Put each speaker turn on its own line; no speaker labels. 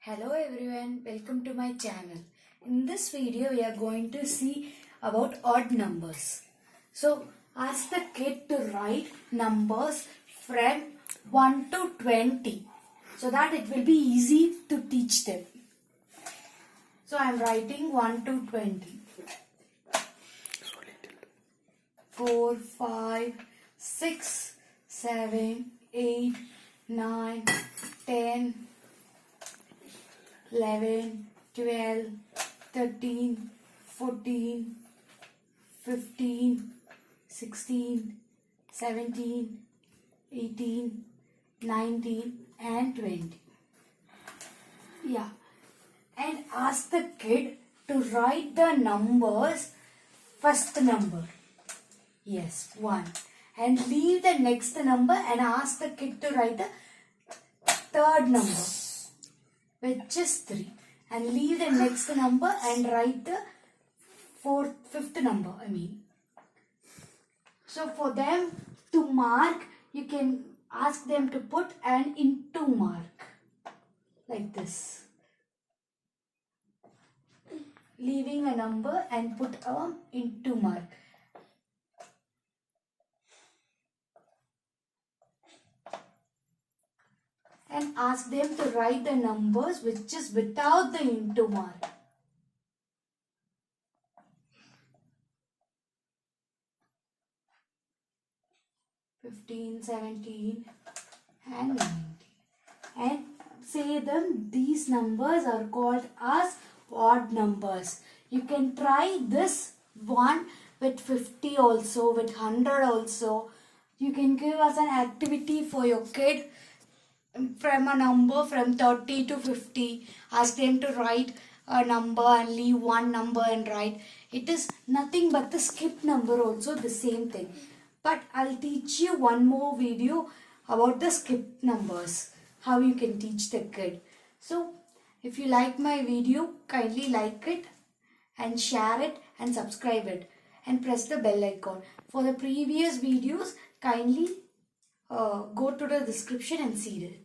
Hello everyone, welcome to my channel. In this video we are going to see about odd numbers. So ask the kid to write numbers from 1 to 20 so that it will be easy to teach them. So I am writing 1 to 20. 4, 5, 6, 7, 8, 9, 10, 11, 12, 13, 14, 15, 16, 17, 18, 19 and 20. Yeah. And ask the kid to write the numbers, first number. Yes, 1. And leave the next number and ask the kid to write the third number, which is 3. And leave the next number and write the fifth number, So for them to mark, you can ask them to put an into mark. Like this. Leaving a number and put a into mark. And ask them to write the numbers which is without the into mark. "15, 17 and 19. And say them these numbers are called as odd numbers. You can try this one with 50 also, with 100 also. You can give us an activity for your kid from a number from 30 to 50. Ask them to write a number and leave one number and write. It is nothing but the skip number also, the same thing. But I'll teach you one more video about the skip numbers, how you can teach the kid. So if you like my video, kindly like it and share it and subscribe it and press the bell icon. For the previous videos, kindly go to the description and see it.